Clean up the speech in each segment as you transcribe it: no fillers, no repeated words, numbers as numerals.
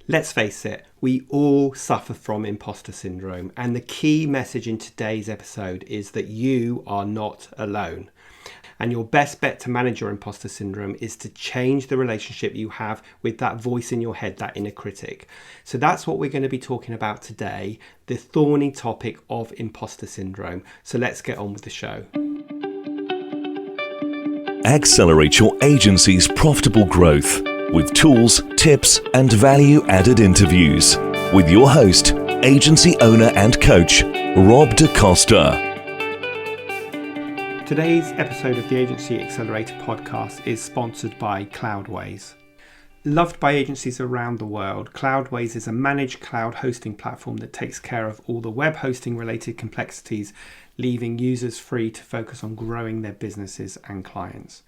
Let's face it, we all suffer from imposter syndrome, and the key message in today's episode is that you are not alone. And your best bet to manage your imposter syndrome is to change the relationship you have with that voice in your head, that inner critic. So that's what we're going to be talking about today, the thorny topic of imposter syndrome. So let's get on with the show. Accelerate your agency's profitable growth with tools, tips, and value-added interviews with your host, agency owner and coach, Rob DeCosta. Today's episode of the Agency Accelerator Podcast is sponsored by Cloudways. Loved by agencies around the world, Cloudways is a managed cloud hosting platform that takes care of all the web hosting related complexities, leaving users free to focus on growing their businesses and clients.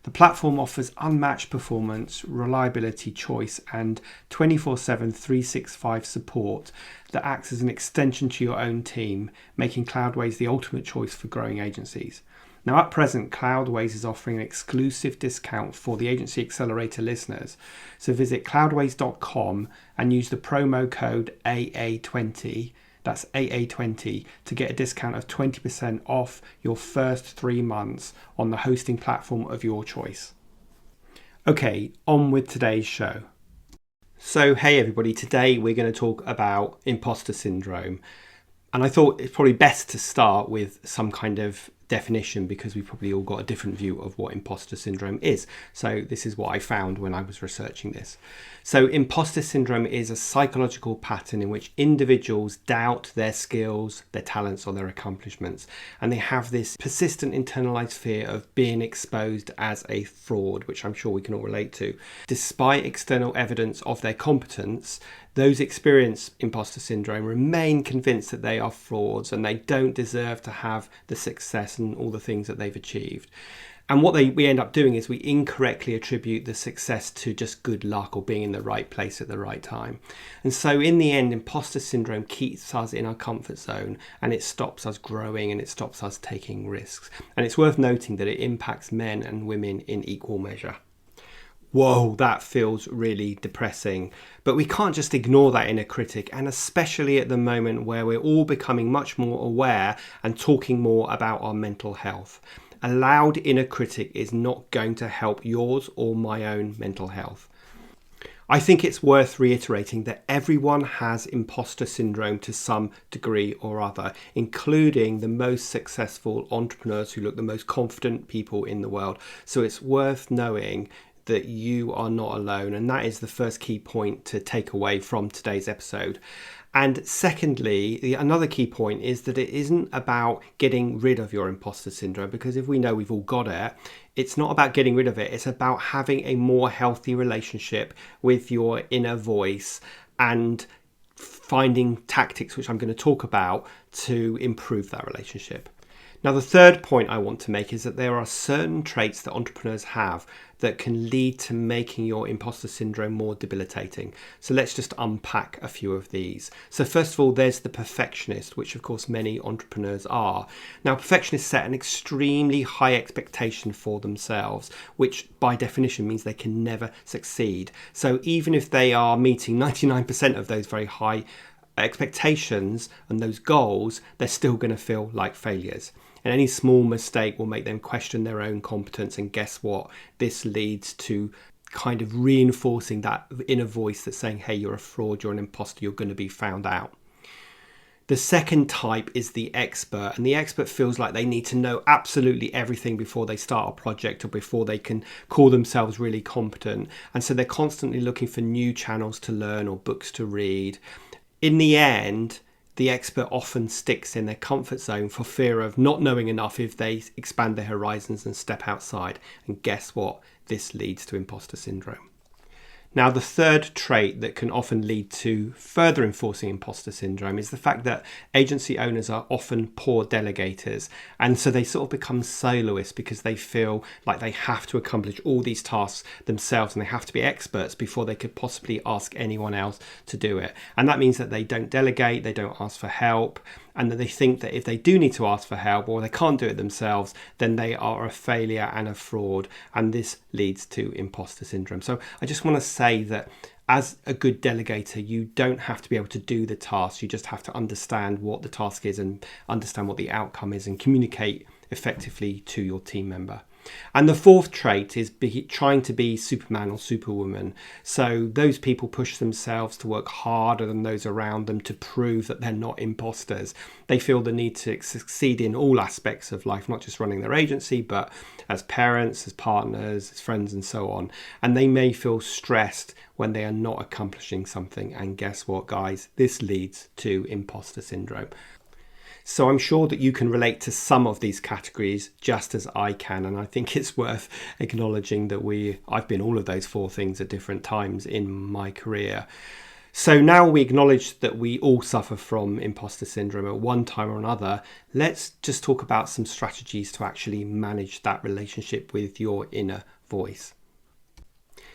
The platform offers unmatched performance, reliability, choice, and 24/7 365 support that acts as an extension to your own team, making Cloudways the ultimate choice for growing agencies. Now, at present, Cloudways is offering an exclusive discount for the Agency Accelerator listeners. So visit cloudways.com and use the promo code AA20. That's AA20 to get a discount of 20% off your first 3 months on the hosting platform of your choice. Okay, on with today's show. So, hey everybody, today we're going to talk about imposter syndrome. And I thought it's probably best to start with some kind of definition because we've probably all got a different view of what imposter syndrome is. So this is what I found when I was researching this. So imposter syndrome is a psychological pattern in which individuals doubt their skills, their talents, or their accomplishments. And they have this persistent internalized fear of being exposed as a fraud, which I'm sure we can all relate to. Despite external evidence of their competence, those experience imposter syndrome remain convinced that they are frauds and they don't deserve to have the success and all the things that they've achieved. And what we end up doing is we incorrectly attribute the success to just good luck or being in the right place at the right time. And so in the end, imposter syndrome keeps us in our comfort zone and it stops us growing and it stops us taking risks. And it's worth noting that it impacts men and women in equal measure. Whoa, that feels really depressing. But we can't just ignore that inner critic, and especially at the moment where we're all becoming much more aware and talking more about our mental health. A loud inner critic is not going to help yours or my own mental health. I think it's worth reiterating that everyone has imposter syndrome to some degree or other, including the most successful entrepreneurs who look the most confident people in the world. So it's worth knowing that you are not alone, and that is the first key point to take away from today's episode. And secondly, another key point is that it isn't about getting rid of your imposter syndrome, because if we know we've all got it, it's not about getting rid of it. It's about having a more healthy relationship with your inner voice and finding tactics, which I'm going to talk about, to improve that relationship. Now, the third point I want to make is that there are certain traits that entrepreneurs have that can lead to making your imposter syndrome more debilitating. So let's just unpack a few of these. So first of all, there's the perfectionist, which of course many entrepreneurs are. Now, perfectionists set an extremely high expectation for themselves, which by definition means they can never succeed. So even if they are meeting 99% of those very high expectations and those goals, they're still going to feel like failures. And any small mistake will make them question their own competence. And guess what? This leads to kind of reinforcing that inner voice that's saying, hey, you're a fraud, you're an imposter, you're going to be found out. The second type is the expert, and the expert feels like they need to know absolutely everything before they start a project or before they can call themselves really competent. And so they're constantly looking for new channels to learn or books to read. In the end, the expert often sticks in their comfort zone for fear of not knowing enough if they expand their horizons and step outside. And guess what? This leads to imposter syndrome. Now, the third trait that can often lead to further enforcing imposter syndrome is the fact that agency owners are often poor delegators. And so they sort of become soloists because they feel like they have to accomplish all these tasks themselves and they have to be experts before they could possibly ask anyone else to do it. And that means that they don't delegate, they don't ask for help, and that they think that if they do need to ask for help or they can't do it themselves, then they are a failure and a fraud. And this leads to imposter syndrome. So I just want to say say that as a good delegator, you don't have to be able to do the task. You just have to understand what the task is and understand what the outcome is and communicate effectively to your team member. And the fourth trait is trying to be Superman or Superwoman. So those people push themselves to work harder than those around them to prove that they're not imposters. They feel the need to succeed in all aspects of life, not just running their agency, but as parents, as partners, as friends, and so on. And they may feel stressed when they are not accomplishing something. And guess what, guys? This leads to imposter syndrome. So I'm sure that you can relate to some of these categories just as I can. And I think it's worth acknowledging that I've been all of those four things at different times in my career. So now we acknowledge that we all suffer from imposter syndrome at one time or another. Let's just talk about some strategies to actually manage that relationship with your inner voice.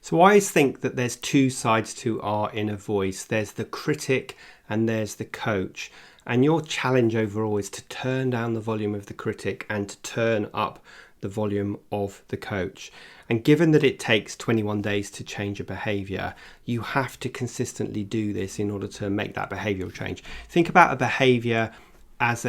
So I always think that there's two sides to our inner voice. There's the critic and there's the coach. And your challenge overall is to turn down the volume of the critic and to turn up the volume of the coach. And given that it takes 21 days to change a behaviour, you have to consistently do this in order to make that behavioural change. Think about a behaviour as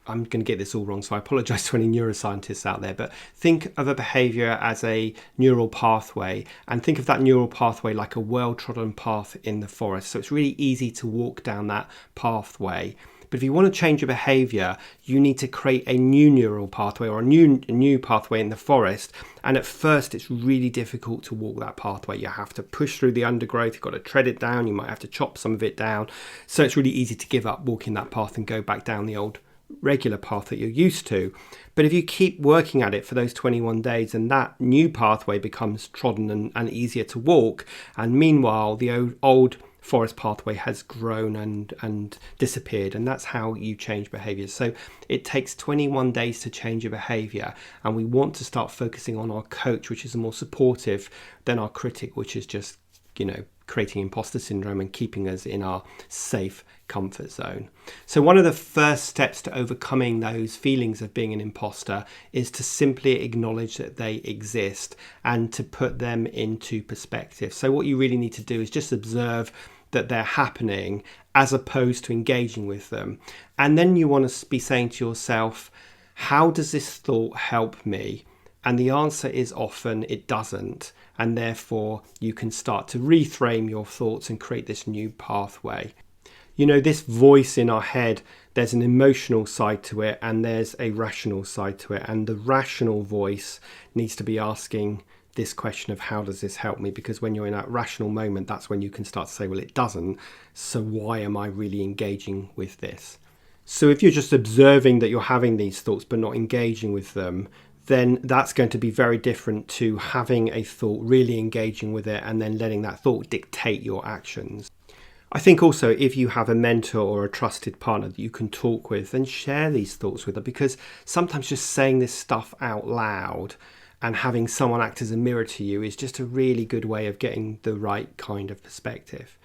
I'm going to get this all wrong, so I apologise to any neuroscientists out there, but think of a behaviour as a neural pathway, and think of that neural pathway like a well-trodden path in the forest. So it's really easy to walk down that pathway. But if you want to change a behaviour, you need to create a new neural pathway or a new pathway in the forest. And at first, it's really difficult to walk that pathway. You have to push through the undergrowth. You've got to tread it down. You might have to chop some of it down. So it's really easy to give up walking that path and go back down the old regular path that you're used to. But if you keep working at it for those 21 days and that new pathway becomes trodden and easier to walk, and meanwhile the old forest pathway has grown and disappeared, and that's how you change behaviours. So it takes 21 days to change a behaviour, and we want to start focusing on our coach, which is more supportive, than our critic, which is just creating imposter syndrome and keeping us in our safe comfort zone. So one of the first steps to overcoming those feelings of being an imposter is to simply acknowledge that they exist and to put them into perspective. So what you really need to do is just observe that they're happening as opposed to engaging with them. And then you want to be saying to yourself, how does this thought help me? And the answer is often it doesn't. And therefore you can start to reframe your thoughts and create this new pathway. This voice in our head, there's an emotional side to it and there's a rational side to it. And the rational voice needs to be asking this question of how does this help me? Because when you're in that rational moment, that's when you can start to say, well, it doesn't. So why am I really engaging with this? So if you're just observing that you're having these thoughts but not engaging with them, then that's going to be very different to having a thought, really engaging with it, and then letting that thought dictate your actions. I think also if you have a mentor or a trusted partner that you can talk with, then share these thoughts with them, because sometimes just saying this stuff out loud and having someone act as a mirror to you is just a really good way of getting the right kind of perspective.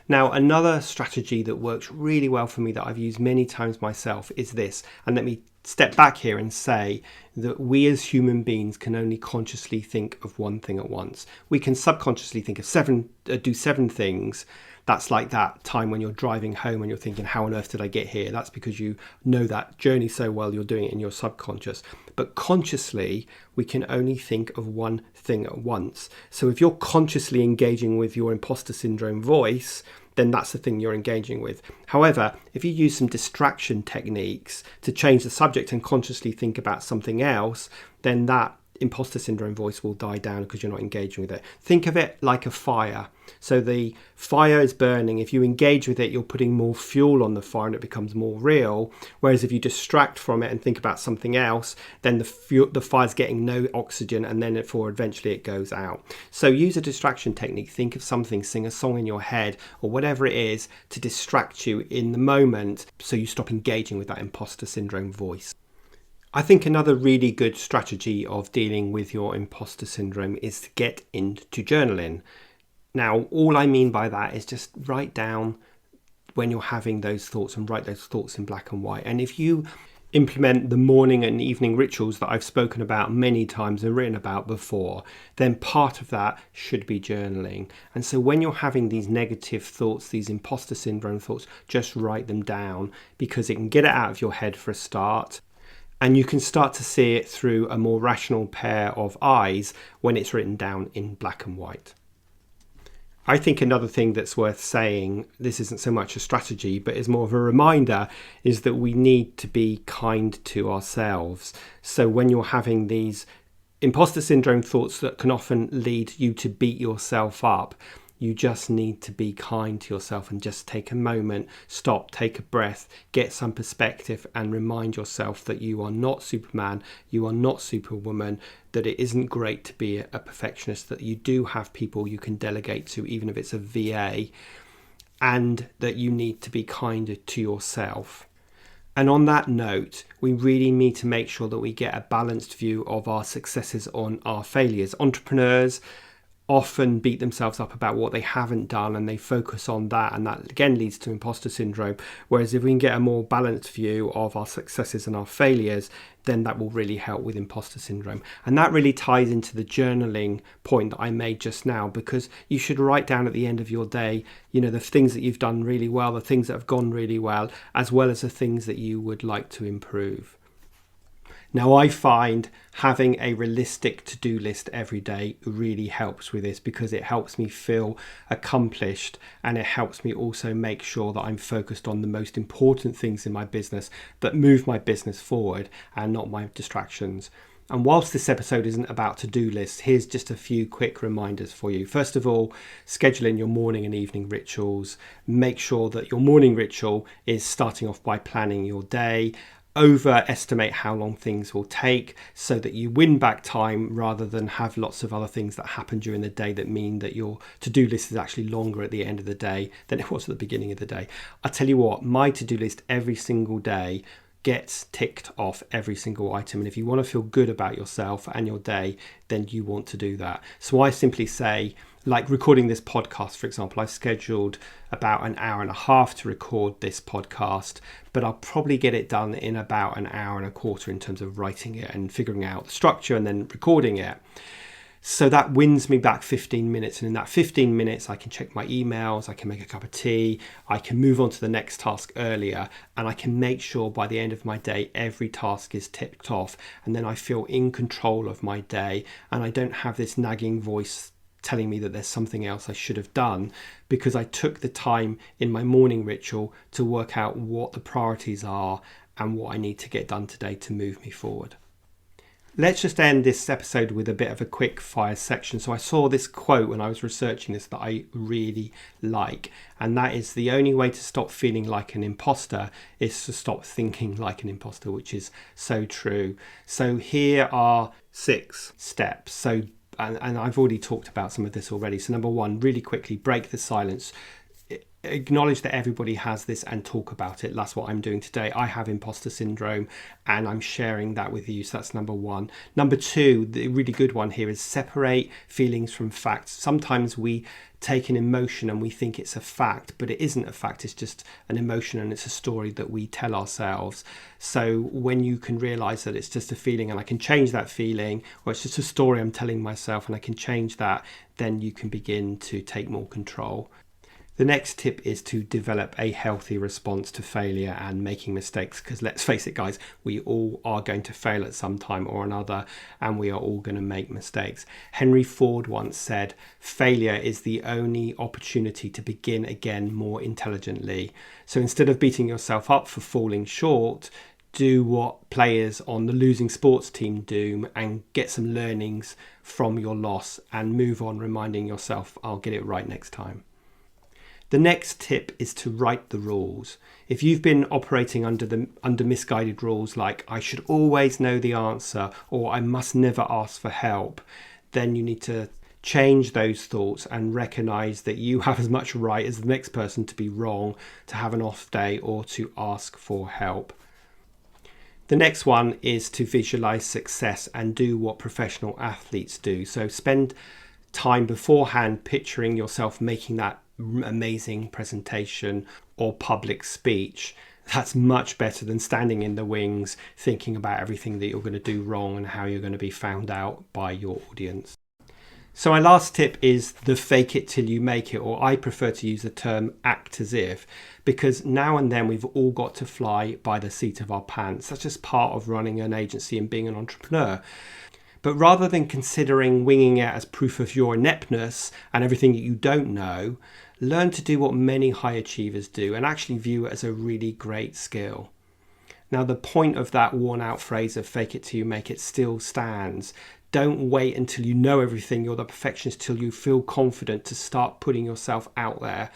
Now, another strategy that works really well for me that I've used many times myself is this, and let me step back here and say that we as human beings can only consciously think of one thing at once. We can subconsciously think of do seven things. That's like that time when you're driving home and you're thinking, how on earth did I get here? That's because you know that journey so well, you're doing it in your subconscious. But consciously, we can only think of one thing at once. So if you're consciously engaging with your imposter syndrome voice, then that's the thing you're engaging with. However, if you use some distraction techniques to change the subject and consciously think about something else, then that imposter syndrome voice will die down because you're not engaging with it. Think of it like a fire. So the fire is burning. If you engage with it, you're putting more fuel on the fire and it becomes more real. Whereas if you distract from it and think about something else, then the fire's getting no oxygen, and then eventually it goes out. So use a distraction technique. Think of something, sing a song in your head or whatever it is to distract you in the moment so you stop engaging with that imposter syndrome voice. I think another really good strategy of dealing with your imposter syndrome is to get into journaling. Now, all I mean by that is just write down when you're having those thoughts and write those thoughts in black and white. And if you implement the morning and evening rituals that I've spoken about many times and written about before, then part of that should be journaling. And so when you're having these negative thoughts, these imposter syndrome thoughts, just write them down, because it can get it out of your head for a start. And you can start to see it through a more rational pair of eyes when it's written down in black and white. I think another thing that's worth saying, this isn't so much a strategy, but is more of a reminder, is that we need to be kind to ourselves. So when you're having these imposter syndrome thoughts that can often lead you to beat yourself up, you just need to be kind to yourself and just take a moment, stop, take a breath, get some perspective, and remind yourself that you are not Superman, you are not Superwoman, that it isn't great to be a perfectionist, that you do have people you can delegate to, even if it's a VA, and that you need to be kinder to yourself. And on that note, we really need to make sure that we get a balanced view of our successes on our failures. Entrepreneurs often beat themselves up about what they haven't done, and they focus on that, and that again leads to imposter syndrome. Whereas if we can get a more balanced view of our successes and our failures, then that will really help with imposter syndrome. And that really ties into the journaling point that I made just now, because you should write down at the end of your day, the things that you've done really well, the things that have gone really well, as well as the things that you would like to improve. Now, I find having a realistic to-do list every day really helps with this, because it helps me feel accomplished, and it helps me also make sure that I'm focused on the most important things in my business that move my business forward and not my distractions. And whilst this episode isn't about to-do lists, here's just a few quick reminders for you. First of all, schedule in your morning and evening rituals. Make sure that your morning ritual is starting off by planning your day. Overestimate how long things will take, so that you win back time rather than have lots of other things that happen during the day that mean that your to-do list is actually longer at the end of the day than it was at the beginning of the day. I tell you what, my to-do list every single day gets ticked off every single item. And if you want to feel good about yourself and your day, then you want to do that. So I simply say, like recording this podcast, for example, I've scheduled about an hour and a half to record this podcast, but I'll probably get it done in about an hour and a quarter in terms of writing it and figuring out the structure and then recording it. So that wins me back 15 minutes. And in that 15 minutes, I can check my emails, I can make a cup of tea, I can move on to the next task earlier, and I can make sure by the end of my day, every task is ticked off. And then I feel in control of my day, and I don't have this nagging voice telling me that there's something else I should have done, because I took the time in my morning ritual to work out what the priorities are and what I need to get done today to move me forward. Let's just end this episode with a bit of a quick fire section. So I saw this quote when I was researching this that I really like, and that is, the only way to stop feeling like an imposter is to stop thinking like an imposter, which is so true. So here are 6 steps. And I've already talked about some of this already. So number 1, really quickly, break the silence. Acknowledge that everybody has this and talk about it. That's what I'm doing today. I have imposter syndrome and I'm sharing that with you. So that's number 1. Number 2, the really good one here is separate feelings from facts. Sometimes we take an emotion and we think it's a fact, but it isn't a fact. It's just an emotion, and it's a story that we tell ourselves. So when you can realize that it's just a feeling and I can change that feeling, or it's just a story I'm telling myself and I can change that, then you can begin to take more control. The next tip is to develop a healthy response to failure and making mistakes, because let's face it, guys, we all are going to fail at some time or another, and we are all going to make mistakes. Henry Ford once said, failure is the only opportunity to begin again more intelligently. So instead of beating yourself up for falling short, do what players on the losing sports team do and get some learnings from your loss and move on, reminding yourself, I'll get it right next time. The next tip is to write the rules. If you've been operating under misguided rules like I should always know the answer or I must never ask for help, then you need to change those thoughts and recognize that you have as much right as the next person to be wrong, to have an off day, or to ask for help. The next one is to visualize success and do what professional athletes do. So spend time beforehand picturing yourself making that amazing presentation or public speech. That's much better than standing in the wings, thinking about everything that you're going to do wrong and how you're going to be found out by your audience. So my last tip is the fake it till you make it, or I prefer to use the term act as if, because now and then we've all got to fly by the seat of our pants. That's just part of running an agency and being an entrepreneur. But rather than considering winging it as proof of your ineptness and everything that you don't know, learn to do what many high achievers do and actually view it as a really great skill. Now, the point of that worn out phrase of fake it till you make it still stands. Don't wait until you know everything, you're the perfectionist, till you feel confident to start putting yourself out there.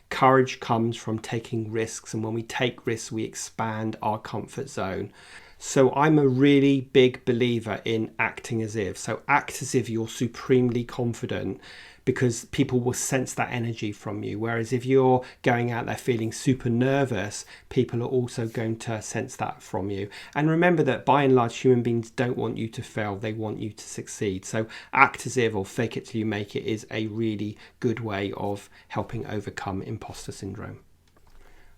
Courage comes from taking risks, and when we take risks, we expand our comfort zone. So I'm a really big believer in acting as if. So act as if you're supremely confident, because people will sense that energy from you. Whereas if you're going out there feeling super nervous, people are also going to sense that from you. And remember that by and large, human beings don't want you to fail, they want you to succeed. So act as if, or fake it till you make it, is a really good way of helping overcome imposter syndrome.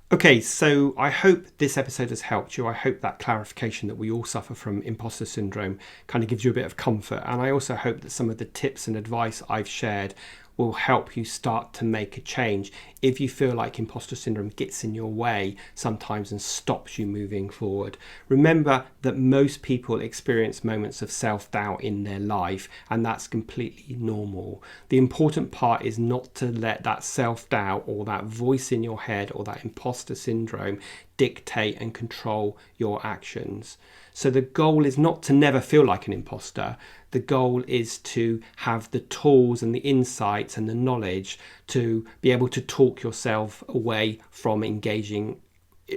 Okay, so I hope this episode has helped you. I hope that clarification that we all suffer from imposter syndrome kind of gives you a bit of comfort. And I also hope that some of the tips and advice I've shared will help you start to make a change if you feel like imposter syndrome gets in your way sometimes and stops you moving forward. Remember that most people experience moments of self-doubt in their life, and that's completely normal. The important part is not to let that self-doubt or that voice in your head or that imposter syndrome dictate and control your actions. So the goal is not to never feel like an imposter. The goal is to have the tools and the insights and the knowledge to be able to talk yourself away from engaging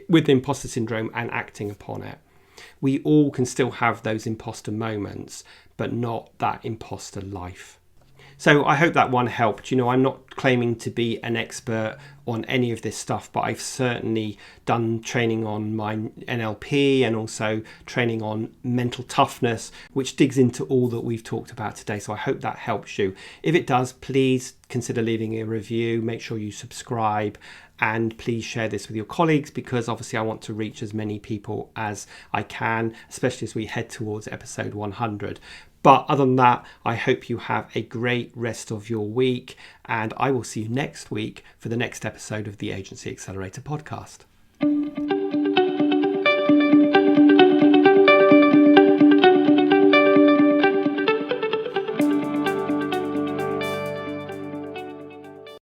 with imposter syndrome and acting upon it. We all can still have those imposter moments, but not that imposter life. So I hope that one helped. I'm not claiming to be an expert on any of this stuff, but I've certainly done training on my NLP and also training on mental toughness, which digs into all that we've talked about today. So I hope that helps you. If it does, please consider leaving a review. Make sure you subscribe, and please share this with your colleagues, because obviously I want to reach as many people as I can, especially as we head towards episode 100. But other than that, I hope you have a great rest of your week, and I will see you next week for the next episode of the Agency Accelerator Podcast.